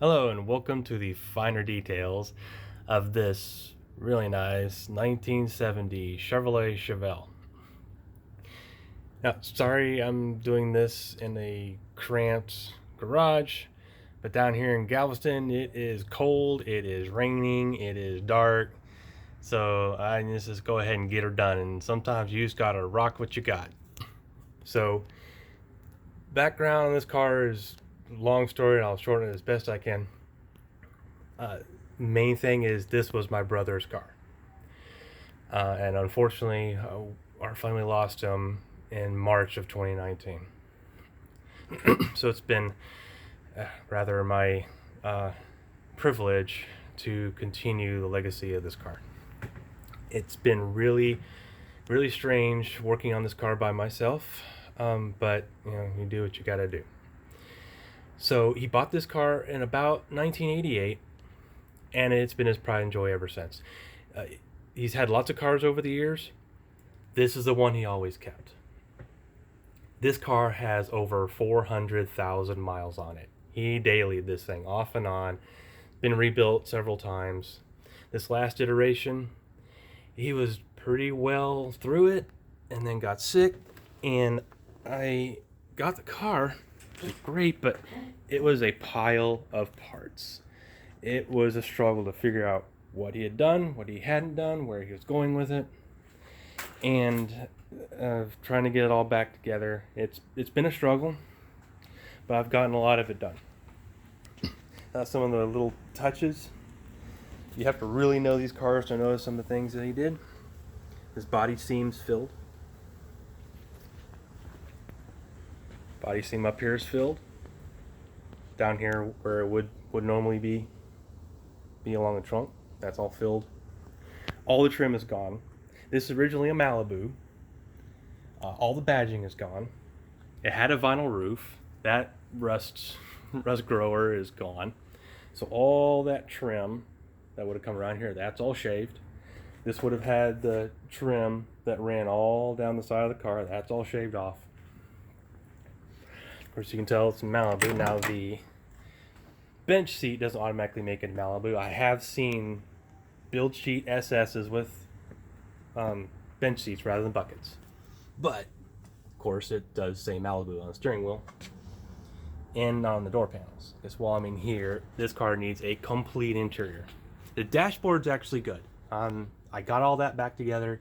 Hello and welcome to the finer details of this really nice 1970 Chevrolet Chevelle. Now, sorry I'm doing this in a cramped garage, but down here in Galveston it is cold, it is raining, it is dark, so I just go ahead and get her done, and sometimes you just gotta rock what you got. So, background on this car is a long story, and I'll shorten it as best I can. Main thing is this was my brother's car, and unfortunately our family lost him in March of 2019. So it's been rather my privilege to continue the legacy of this car. It's been really strange working on this car by myself, but you do what you gotta do. So he bought this car in about 1988, and it's been his pride and joy ever since. He's had lots of cars over the years. This is the one he always kept. This car has over 400,000 miles on it. He dailied this thing off and on, been rebuilt several times. This last iteration, he was pretty well through it and then got sick, and I got the car. It was great, but it was a pile of parts. It was a struggle to figure out what he had done, what he hadn't done, where he was going with it, and trying to get it all back together. It's been a struggle, but I've gotten a lot of it done. Some of the little touches. You have to really know these cars to notice some of the things that he did. His body seam's filled. Body seam up here is filled. Down here where it would normally be along the trunk, that's all filled. All the trim is gone. This is originally a Malibu. All the badging is gone. It had a vinyl roof. That rust grower is gone. So all that trim that would have come around here, that's all shaved. This would have had the trim that ran all down the side of the car. That's all shaved off. Of course, you can tell it's Malibu. Now the bench seat doesn't automatically make it Malibu. I have seen build sheet SS's with bench seats rather than buckets. But, of course, it does say Malibu on the steering wheel and on the door panels. Because while I'm in here, this car needs a complete interior. The dashboard's actually good. I got all that back together.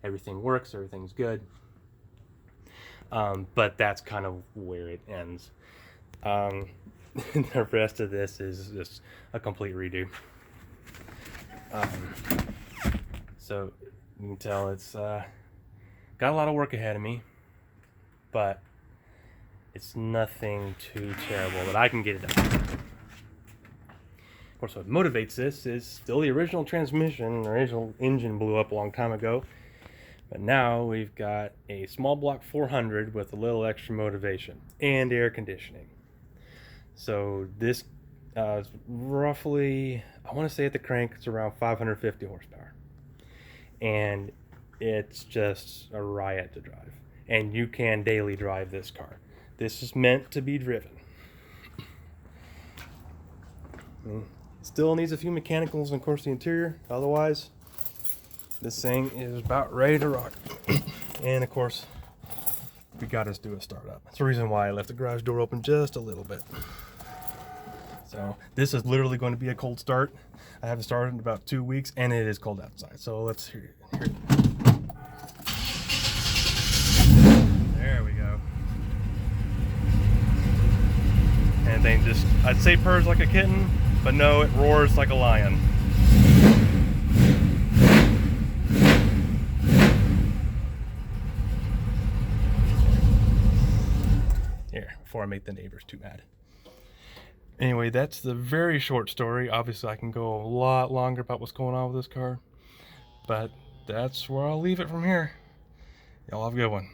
Everything works. Everything's good. But that's kind of where it ends. The rest of this is just a complete redo. So you can tell it's got a lot of work ahead of me, but it's nothing too terrible that I can get it done. Of course, what motivates this is still the original transmission. The original engine blew up a long time ago, but now we've got a small block 400 with a little extra motivation and air conditioning. So this is roughly, I want to say at the crank, it's around 550 horsepower. And it's just a riot to drive. And you can daily drive this car. This is meant to be driven. Still needs a few mechanicals and, of course, the interior. Otherwise, this thing is about ready to rock. And, of course, we got to do a startup. That's the reason why I left the garage door open just a little bit. So this is literally going to be a cold start. I haven't started in about 2 weeks, and it is cold outside. So let's hear it. There we go. And then just, I'd say purrs like a kitten, but no, it roars like a lion. Here, before I make the neighbors too mad. Anyway, that's the very short story. Obviously, I can go a lot longer about what's going on with this car, but that's where I'll leave it from here. Y'all have a good one.